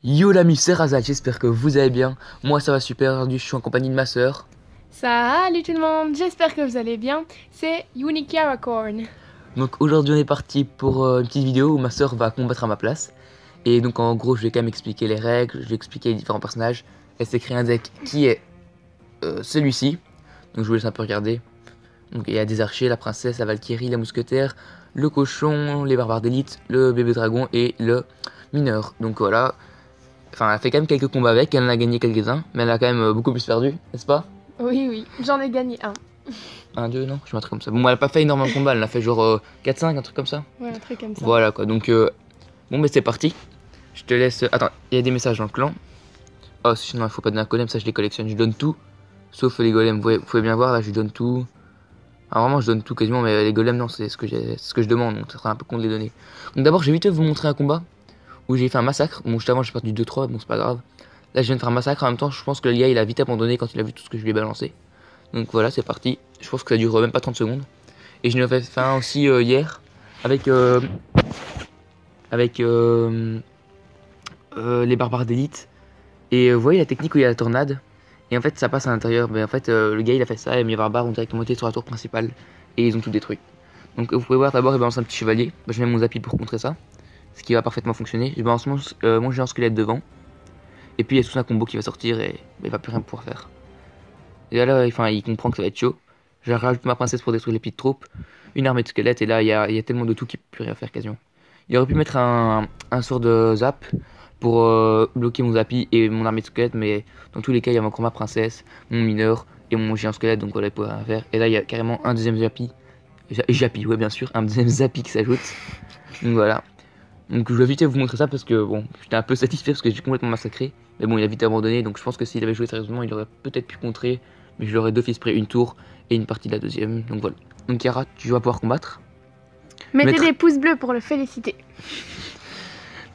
Yo l'ami, c'est Razal, j'espère que vous allez bien. Moi ça va super, aujourd'hui je suis en compagnie de ma soeur. Salut tout le monde, j'espère que vous allez bien. C'est Unicorn. Donc aujourd'hui on est parti pour une petite vidéo où ma soeur va combattre à ma place. Et donc en gros je vais quand même expliquer les règles, je vais expliquer les différents personnages. Elle s'est créé un deck qui est celui-ci. Donc je vous laisse un peu regarder. Donc il y a des archers, la princesse, la valkyrie, la mousquetaire, le cochon, les barbares d'élite, le bébé dragon et le mineur. Donc voilà. Enfin, elle a fait quand même quelques combats avec, elle en a gagné quelques-uns, mais elle a quand même beaucoup plus perdu, n'est-ce pas? Oui, j'en ai gagné un. Un, deux, non? Je m'attrape comme ça. Bon, elle a pas fait énormément de combats, elle a fait genre 4-5, un truc comme ça. Ouais, un truc comme ça. Voilà quoi, donc bon, mais c'est parti. Je te laisse. Attends, il y a des messages dans le clan. Oh, sinon, il faut pas donner un golem, ça je les collectionne, je donne tout. Sauf les golems, vous pouvez bien voir, là je donne tout. Ah, vraiment, je donne tout quasiment, mais les golems, non, c'est ce que je demande, donc ça sera un peu con de les donner. Donc d'abord, je vais vite vous montrer un combat où j'ai fait un massacre. Bon, juste avant, j'ai perdu 2-3, bon, c'est pas grave. Là, je viens de faire un massacre. En même temps, je pense que le gars il a vite abandonné quand il a vu tout ce que je lui ai balancé. Donc voilà, c'est parti. Je pense que ça dure même pas 30 secondes. Et je l'ai fait un aussi hier avec les barbares d'élite. Et vous voyez la technique où il y a la tornade. Et en fait, ça passe à l'intérieur. Mais en fait, le gars il a fait ça et mes barbares ont directement monté sur la tour principale. Et ils ont tout détruit. Donc vous pouvez voir d'abord, il balance un petit chevalier. Bah, je mets mon zappy pour contrer ça. Ce qui va parfaitement fonctionner. Je balance mon géant squelette devant. Et puis il y a tout un combo qui va sortir et il va plus rien pouvoir faire. Et là, enfin, il comprend que ça va être chaud. Je rajoute ma princesse pour détruire les petites troupes. Une armée de squelettes et là il y a tellement de tout qu'il peut plus rien faire quasiment. Il aurait pu mettre un sort de zap pour bloquer mon zappy et mon armée de squelettes, mais dans tous les cas il y a encore ma princesse, mon mineur et mon géant squelette, donc voilà, il pouvait rien faire. Et là il y a carrément un deuxième zappy. Ouais bien sûr, un deuxième zappy qui s'ajoute. Donc voilà. Donc je vais vite vous montrer ça parce que bon, j'étais un peu satisfait parce que j'ai complètement massacré. Mais bon, il a vite abandonné, donc je pense que s'il avait joué sérieusement, il aurait peut-être pu contrer. Mais je l'aurais d'office pris une tour et une partie de la deuxième. Donc voilà. Donc Chiara, tu vas pouvoir combattre. Mettez des pouces bleus pour le féliciter.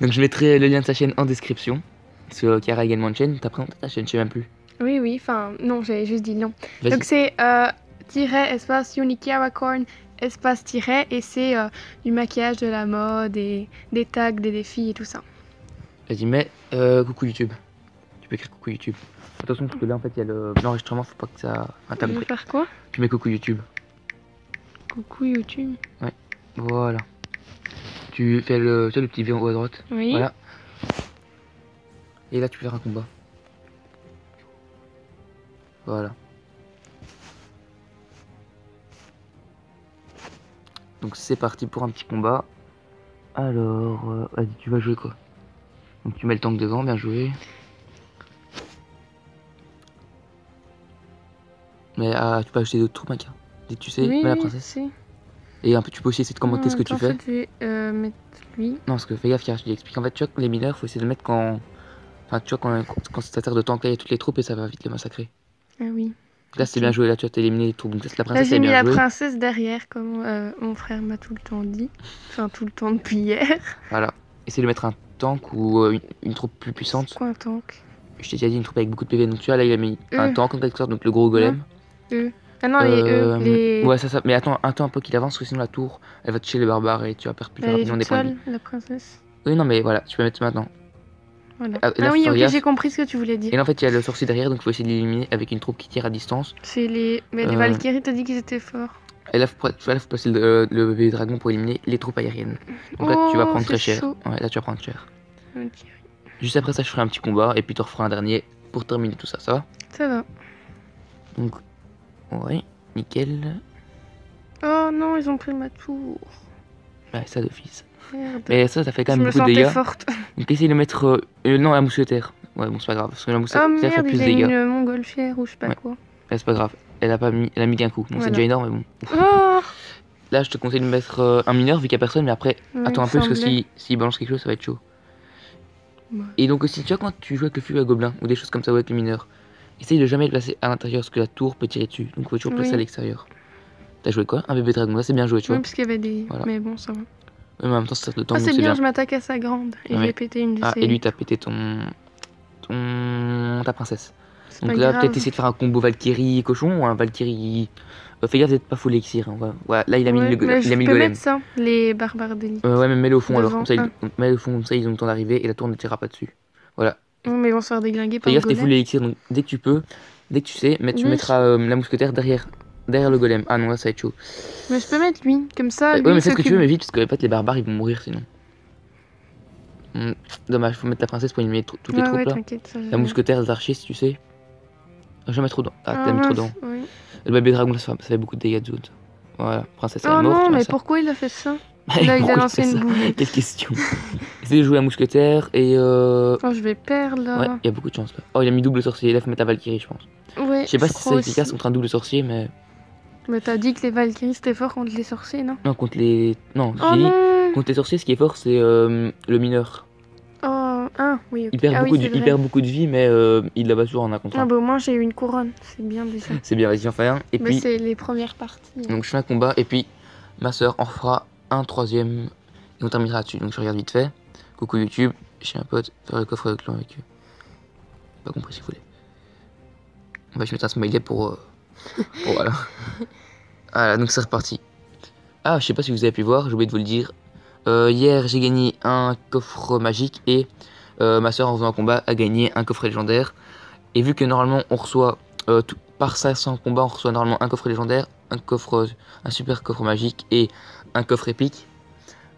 Donc je mettrai le lien de sa chaîne en description. Parce que Chiara a également une chaîne. T'as présenté ta chaîne, je sais même plus. Oui, enfin, non, j'ai juste dit non. Donc c'est espace Unicorn espace tiret et c'est du maquillage, de la mode et des tags, des défis et tout ça. Vas-y, mets coucou YouTube. Tu peux écrire coucou YouTube. Attention parce que là en fait il y a l'enregistrement, faut pas que ça. Tu veux faire quoi? Tu mets coucou YouTube. Coucou YouTube. Ouais, voilà. Tu fais le petit V en haut à droite. Oui. Voilà. Et là tu peux faire un combat. Voilà. Donc c'est parti pour un petit combat. Alors, vas-y, tu vas jouer quoi? Donc tu mets le tank devant, bien joué. Mais tu peux acheter d'autres troupes, mec. Dès que tu sais, mets la princesse. Si. Et un peu, tu peux aussi essayer de commenter ce que tu fais. En fait, je vais mettre lui. Non, parce que fais gaffe, je t'explique. En fait, tu vois, les mineurs, faut essayer de le mettre quand. Enfin, tu vois, quand ça sert de tank, là, il y a toutes les troupes et ça va vite les massacrer. Ah oui. Là, c'est bien joué, là, tu as éliminé les troupes. Donc, la princesse, là, j'ai mis bien la joué. princesse derrière, comme mon frère m'a tout le temps dit. Enfin, tout le temps depuis hier. Voilà. Essaye de mettre un tank ou une troupe plus puissante. C'est quoi un tank? Je t'ai déjà dit une troupe avec beaucoup de PV. Donc, tu vois, là, il a mis un tank en quelque sorte, donc le gros golem. Ah non, les Ouais, ça. Mais attends un peu qu'il avance, parce que sinon la tour, elle va toucher les barbares et tu vas perdre plus rapidement des points de vie. la princesse. Oui, non, mais voilà, tu peux mettre maintenant. Voilà. Là, oui, ok, j'ai compris ce que tu voulais dire. Et là, en fait, il y a le sorcier derrière, donc il faut essayer de l'éliminer avec une troupe qui tire à distance. C'est les. Mais les Valkyries, t'as dit qu'ils étaient forts. Et là, faut passer le bébé dragon pour éliminer les troupes aériennes. Donc là, tu vas prendre très cher. Ouais, là, tu vas prendre cher. Okay. Juste après ça, je ferai un petit combat et puis tu referas un dernier pour terminer tout ça, ça va? Ça va. Donc, ouais, nickel. Oh non, ils ont pris ma tour. Ouais, ça d'office. Merde. Mais ça fait quand même beaucoup de dégâts. Forte. Donc, essaye de mettre. Non, la mousquetaire. Ouais, bon, c'est pas grave. Parce que la mousquetaire fait plus de dégâts. Une montgolfière ou je sais pas quoi. Ouais, c'est pas grave. Elle a mis qu'un coup. Bon, voilà. C'est déjà énorme, mais bon. Oh là, je te conseille de mettre un mineur vu qu'il y a personne, mais après, attends un peu parce que s'il balance quelque chose, ça va être chaud. Ouais. Et donc, aussi, tu vois, quand tu joues avec le fût à gobelin ou des choses comme ça ou avec le mineur, essaye de jamais le placer à l'intérieur parce que la tour peut tirer dessus. Donc, faut toujours placer à l'extérieur. T'as joué quoi? Un bébé dragon. Là, c'est bien joué, tu vois. Oui, parce qu'il y avait des. Voilà. Mais bon, ça va. Mais en même temps, ça le temps. Ah, c'est bien, je m'attaque à sa grande. Et j'ai pété une de ses. Et lui, t'as pété ta princesse. C'est Donc pas là, grave. peut-être essayer de faire un combo Valkyrie cochon ou un Valkyrie. Fais gaffe d'être pas full elixir. Hein. Ouais, là, il a mis Ouais, le, mais il a je mis peux le golem. mettre ça, les barbares d'élite. Ouais, mais mets-le au fond alors. Devant, Comme ça, mets-le au fond, comme ça, ils ont le temps d'arriver et la tour ne tirera pas dessus. Voilà. Non, mais ils vont se faire déglinguer par Fais le gaffe, t'es full golem. elixir. Donc dès que tu peux, dès que tu sais, tu Oui. mettras la mousquetaire derrière le golem. Ah non, là, ça va être chaud. Mais je peux mettre lui, comme ça, lui Ouais, mais il fais ce que tu s'occupe. veux, mais vite, parce que en fait, les barbares ils vont mourir sinon. Dommage, faut mettre la princesse pour éliminer toutes les Ouais, troupes ouais, là. t'inquiète, ça, je La vais. mousquetaire, les archers, si tu sais. Jamais trop dedans. Ah, Ah, t'as mis trop mince, dedans. oui. Le bébé dragon, ça fait beaucoup de dégâts de zone. Voilà, princesse elle Oh est morte. non, tu vois mais ça. pourquoi il a fait ça? Et Là, il a pourquoi lancé fait une ça boule. Quelle question. Essaye de jouer la mousquetaire et Oh, je vais perdre Ouais, là. il y a beaucoup de chance là. Oh, il a mis double sorcier. Là, faut mettre la Valkyrie, je pense. Ouais, Je sais pas si crois c'est efficace aussi. contre un double sorcier, mais. Mais t'as dit que les Valkyries c'était fort contre les sorciers, non? Non, contre les. Non, Oh j'ai dit. non! Contre les sorciers, ce qui est fort, c'est le mineur. Oh, oui, ok. Il perd, Ah oui, c'est il vrai. perd beaucoup de vie, mais il la bat toujours en un contre Ah un. bah au moins j'ai eu une couronne, c'est bien déjà. C'est bien, vas-y, j'en fais un. Et Mais puis, c'est les premières parties. Hein. donc je fais un combat, et puis ma soeur en fera un troisième, et on terminera là-dessus. Donc je regarde vite fait. Coucou YouTube, j'ai un pote, faire le coffre de clan avec eux. Pas compris si vous voulez. On va juste mettre un smiley pour voilà. Voilà, donc c'est reparti. Ah, je sais pas si vous avez pu voir, j'ai oublié de vous le dire. Hier, j'ai gagné un coffre magique et ma soeur en faisant un combat a gagné un coffre légendaire. Et vu que normalement on reçoit par 500 combats, on reçoit normalement un coffre légendaire, un super coffre magique et un coffre épique.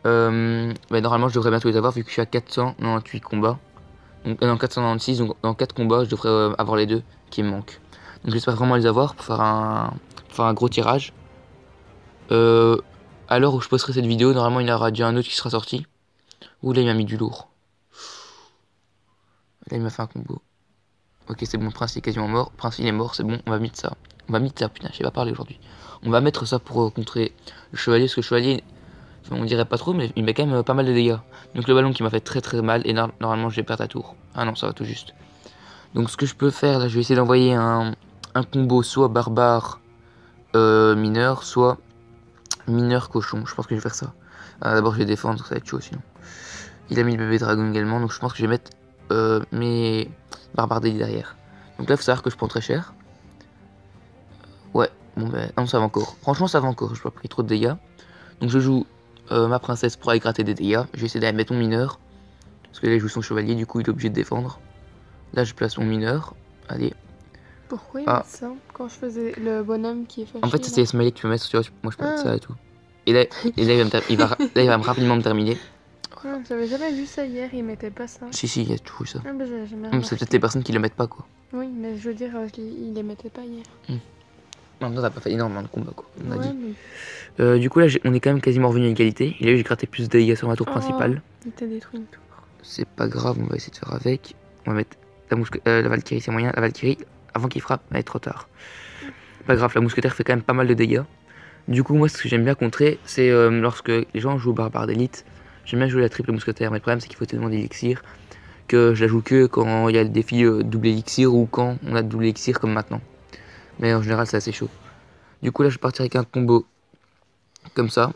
Normalement je devrais bientôt les avoir vu que je suis à 498 combats. Donc, non, 496, donc dans 4 combats je devrais avoir les deux qui me manquent. Donc j'espère vraiment les avoir pour faire un gros tirage. À l'heure où je posterai cette vidéo, normalement il y aura déjà un autre qui sera sorti. Ouh là il m'a mis du lourd. Là il m'a fait un combo. Ok c'est bon, le prince il est quasiment mort. Le prince il est mort, c'est bon, on va mettre ça. On va mettre ça, putain, je sais pas parler aujourd'hui. On va mettre ça pour contrer le chevalier, parce que le chevalier, enfin, on dirait pas trop, mais il met quand même pas mal de dégâts. Donc le ballon qui m'a fait très très mal, et normalement je vais perdre la tour. Ah non, ça va tout juste. Donc ce que je peux faire, là je vais essayer d'envoyer un combo soit barbare mineur, soit mineur cochon. Je pense que je vais faire ça. D'abord je vais défendre, ça va être chaud sinon. Il a mis le bébé dragon également, donc je pense que je vais mettre mes barbares d'élite derrière. Donc là il faut savoir que je prends très cher. Ouais, bon ben non ça va encore. Franchement ça va encore, je n'ai pas pris trop de dégâts. Donc je joue ma princesse pour aller gratter des dégâts. Je vais essayer d'aller mettre mon mineur. Parce que là il joue son chevalier, du coup il est obligé de défendre. Là je place mon mineur. Allez. Pourquoi il met ça quand je faisais le bonhomme qui est fâché? En fait c'est les smileys que tu peux mettre, tu vois, moi je peux mettre ça et tout. Et là il va rapidement me terminer. Voilà. J'avais jamais vu ça hier, il mettait pas ça. Si il y a toujours ça. Ah bah j'ai jamais C'est peut-être les personnes qui le mettent pas quoi. Oui mais je veux dire, il les mettait pas hier. En même temps t'as pas fait énormément de combats quoi, on a dit. Mais... du coup là on est quand même quasiment revenu à égalité. Et là j'ai gratté plus de dégâts sur ma tour principale. Il t'a détruit une tour. C'est pas grave, on va essayer de faire avec. On va mettre la Valkyrie, c'est moyen. La Valkyrie, avant qu'il frappe, elle est trop tard. Pas grave, la mousquetaire fait quand même pas mal de dégâts. Du coup, moi, ce que j'aime bien contrer, c'est lorsque les gens jouent barbare d'élite, j'aime bien jouer la triple mousquetaire. Mais le problème, c'est qu'il faut tellement d'élixir que je la joue que quand il y a le défi double élixir ou quand on a double élixir comme maintenant. Mais en général, c'est assez chaud. Du coup, là, je vais partir avec un combo comme ça.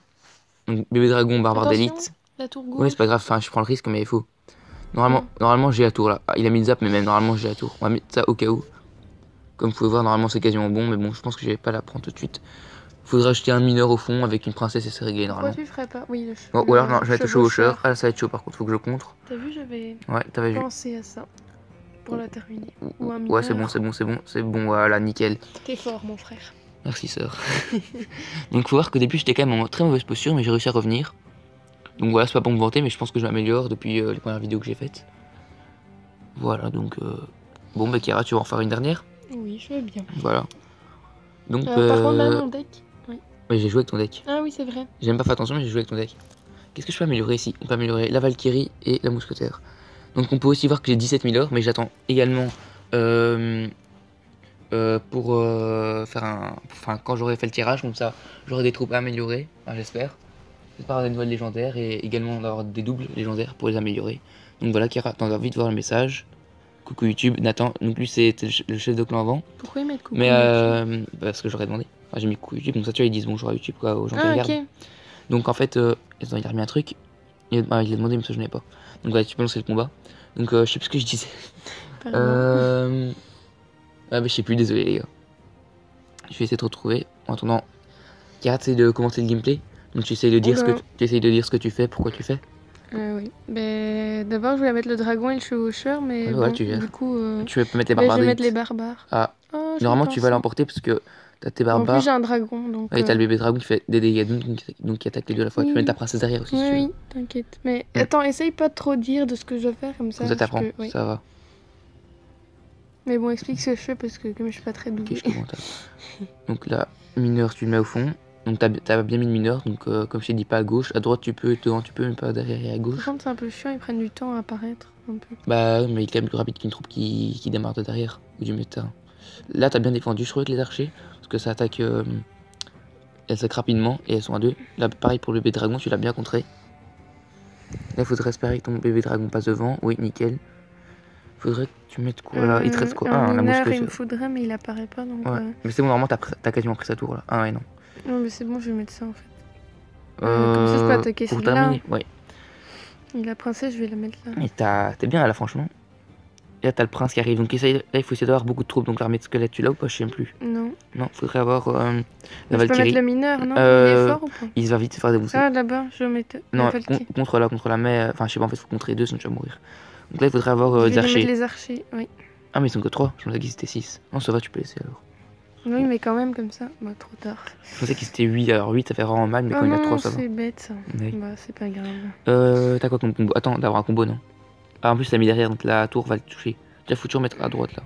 Donc, bébé dragon, barbare d'élite. La tour gauche. Ouais, c'est pas grave, enfin, je prends le risque, mais il faut. Normalement j'ai la tour là. Il a mis le zap, mais même normalement j'ai la tour. On va mettre ça au cas où. Comme vous pouvez voir, normalement c'est quasiment bon, mais bon, je pense que je vais pas la prendre tout de suite. Faudra acheter un mineur au fond avec une princesse et c'est réglé normalement. Pourquoi tu ferais pas? Oui, ou alors non, je vais être au chevaucheur. Ah là, ça va être chaud par contre, faut que je contre. T'as vu, j'avais pensé à ça pour la terminer. Ou un mineur. Ouais, c'est bon, voilà, nickel. T'es fort, mon frère. Merci, sœur. Donc, faut voir qu'au début j'étais quand même en très mauvaise posture, mais j'ai réussi à revenir. Donc voilà, c'est pas pour me vanter, mais je pense que je m'améliore depuis les premières vidéos que j'ai faites. Voilà, donc bon, bah Kira, tu vas en faire une dernière? Oui, je vais bien. Voilà. Donc, par contre, là, mon deck. Oui. Ouais, j'ai joué avec ton deck. Ah oui, c'est vrai. J'ai même pas fait attention, mais j'ai joué avec ton deck. Qu'est-ce que je peux améliorer ici? On peut améliorer la Valkyrie et la mousquetaire. Donc, on peut aussi voir que j'ai 17 000 or, mais j'attends également pour faire un. Enfin, quand j'aurai fait le tirage, comme ça, j'aurai des troupes à améliorer, enfin, j'espère. J'espère avoir des nouvelles légendaires et également d'avoir des doubles légendaires pour les améliorer. Donc voilà, Kira, t'en as vite voir le message. Coucou YouTube, Nathan, donc lui c'est le chef de clan avant. Pourquoi ils mettent coucou Mais parce que j'aurais demandé. Enfin, j'ai mis coucou YouTube, comme ça tu vois, ils disent bonjour à YouTube quoi, aux gens qui regardent. Ok. Donc en fait, il a remis un truc. Il a demandé, mais ça je n'ai pas. Donc voilà, tu peux lancer le combat. Donc je sais plus ce que je disais. Ah, mais je sais plus, désolé, les gars. Je vais essayer de retrouver. En attendant, Karat, essaye de commencer le gameplay. Donc, tu essayes de dire, tu essayes de dire ce que tu fais, pourquoi tu fais. Oui. D'abord, je voulais mettre le dragon et le chevaucheur, mais Ouais, bon, tu gères. du coup... Tu peux mettre les barbares je vais d'élite. mettre les barbares. Ah, Oh, normalement, tu vas l'emporter parce que t'as tes En barbares. plus, j'ai un dragon, donc... Et t'as le bébé dragon qui fait des dégâts, donc qui attaque les deux à la fois. Oui. Tu peux mettre ta princesse derrière aussi, si tu veux. Oui, t'inquiète. Mais attends, essaye pas de trop dire de ce que je vais faire, comme ça... Comme ça, t'apprends, oui. ça va. Mais bon, explique ce que je fais, parce que comme je suis pas très douée. Ok, je comprends. Donc là, mineur, tu le mets au fond. Donc t'as bien mis le mineur, donc comme je t'ai dit, pas à gauche. À droite, tu peux, devant, tu peux, mais pas derrière et à gauche. Par contre, c'est un peu chiant, ils prennent du temps à apparaître, un peu. Bah, mais il est quand même plus rapide qu'une troupe qui démarre de derrière, ou du milieu de terrain. Là, t'as bien défendu, je trouve, avec les archers, parce que ça attaque... elles attaquent rapidement, et elles sont à 2. Là, pareil pour le bébé dragon, tu l'as bien contré. Là, il faudrait espérer que ton bébé dragon passe devant. Oui, nickel. Faudrait que tu mettes quoi là? Il te reste quoi? Un la mouche mineur, il me faudrait, mais il apparaît pas, donc... Ouais. Mais c'est bon, normalement, t'as quasiment pris sa tour, là. Ah ouais, non. Non, mais c'est bon, je vais mettre ça, en fait. Comme ça, je peux attaquer pour celui-là. terminer, ouais. Et la princesse, je vais la mettre là. Et t'es bien là, franchement. Et là, t'as le prince qui arrive. Donc là, il faut essayer d'avoir beaucoup de troupes. Donc l'armée de squelettes, tu l'as ou pas? Je sais même plus. Non. Non, faudrait avoir la Je peux Valkyrie. mettre le mineur, non? Il est fort ou pas? Il va vite se faire débousser. Ah, là-bas, je vais mettre non, la Valkyrie. contre la mer. Enfin, je sais pas, en fait, il faut contrer les deux, sinon tu vas mourir. Donc là, il faudrait avoir je des vais archers. mettre les archers, oui. Ah, mais ils sont que 3. Je pensais qu'ils étaient 6. Non, ça va, tu peux laisser alors. Oui, mais quand même, comme ça. Bah, trop tard. Je pensais qu'ils étaient 8. Alors 8, ça fait vraiment mal, mais quand il y en a 3, ça va. C'est bête, ça. Oui. Bah, c'est pas grave. T'as quoi comme combo? Attends, d'avoir un combo, non? Ah, en plus, t'as mis derrière, donc la tour va le toucher. Déjà, faut toujours mettre à droite, là.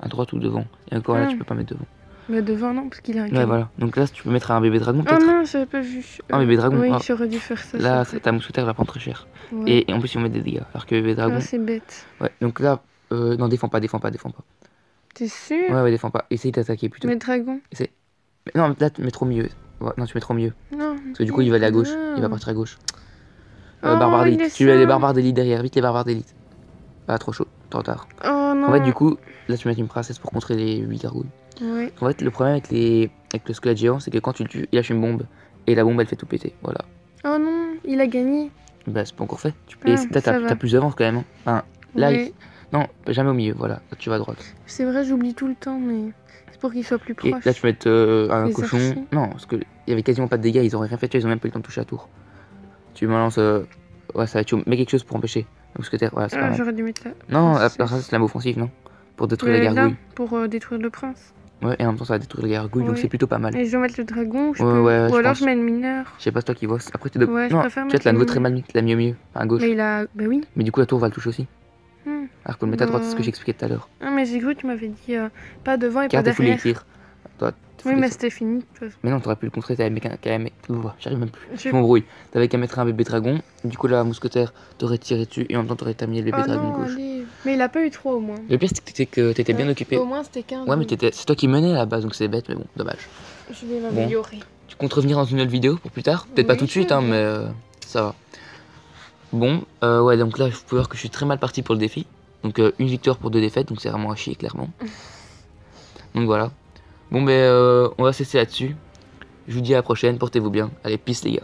À droite ou devant. Et encore là, tu peux pas mettre devant. Mais devant, non, parce qu'il a un Ouais, voilà. Donc là, si tu peux mettre un bébé dragon, peut-être. Oh non, j'avais pas vu. Un bébé dragon. Oui, ah. j'aurais dû faire ça. Là, ta mousquetaire va prendre très cher. Ouais. Et en plus, ils vont mettre des dégâts. Alors que bébé dragon. Ah, c'est bête. Ouais, donc là, non, défends pas. T'es sûr? Ouais, défends pas. Essaye d'attaquer plutôt. Mais dragon. Essaye. Non, là, tu mets trop mieux. Ouais, non, tu mets trop mieux. Non. Parce que du coup, il va aller à gauche. Il va partir à gauche. Oh, Barbare d'élite. Tu as les barbares d'élite derrière. Vite, les barbares d'élite. Pas trop chaud. Trop tard. Oh non. En fait, du coup, là, tu mets une princesse pour contrer les 8 gargouilles. Oui. En fait, le problème avec le squelette géant, c'est que quand tu le tues, il lâche une bombe. Et la bombe, elle fait tout péter. Voilà. Oh non, il a gagné. Bah, c'est pas encore fait. Et ça va. t'as plus d'avance quand même. Hein. Enfin, là, Oui. non, jamais au milieu. Voilà. Là, tu vas à droite. C'est vrai, j'oublie tout le temps, mais c'est pour qu'il soit plus Et proche. là, tu mets un Les cochon. archers. Non, parce qu'il y avait quasiment pas de dégâts. Ils auraient rien fait. Ils ont même pas eu le temps de toucher la tour. Tu balances. Ouais, ça va. Tu mets quelque chose pour empêcher. Donc, voilà, c'est pas mal. J'aurais dû mettre là. Non, la princesse, c'est la mot offensive, non? Pour détruire la gargouille. Là, pour détruire le prince. Ouais, et en même temps, ça va détruire la gargouille. Donc, c'est plutôt pas mal. Et je dois mettre le dragon. Ouais, ouais, ou alors pense. je mets le mineur. Je sais pas, c'est toi qui vois. Après, tu dois. Ouais, je non, préfère tu mettre la le nouveau très mal mis. La mieux au milieu. Enfin, à gauche. Mais il a. Bah oui. Mais du coup, la tour va le toucher aussi. Alors qu'on le met à droite, c'est ce que Bah. j'expliquais tout à l'heure. Ah, mais j'ai cru que tu m'avais dit pas devant et pas Car t'as foulé les derrière. tirs. Toi, Oui, mais c'était fini. De toute façon. Mais non, t'aurais pu le contrer, t'avais qu'à mettre. J'arrive même plus. Je m'embrouille. T'avais qu'à mettre un bébé dragon. Du coup, la mousquetaire t'aurait tiré dessus et en même temps, t'aurais terminé le bébé dragon non, gauche. allez. Mais il a pas eu 3 au moins. Le pire, c'est que t'étais bien occupé. Au moins, c'était 15. Ouais, mais c'est toi qui menais à la base, donc c'est bête, mais bon, dommage. Je vais m'améliorer. Tu comptes revenir dans une autre vidéo pour plus tard? Peut-être pas Oui, tout de suite, hein, mais ça va. Bon, ouais, donc là, je peux voir que je suis très mal parti pour le défi. Donc, une victoire pour 2 défaites, donc c'est vraiment à chier, clairement. Donc voilà. Bon, on va cesser là-dessus. Je vous dis à la prochaine, portez-vous bien. Allez, peace les gars.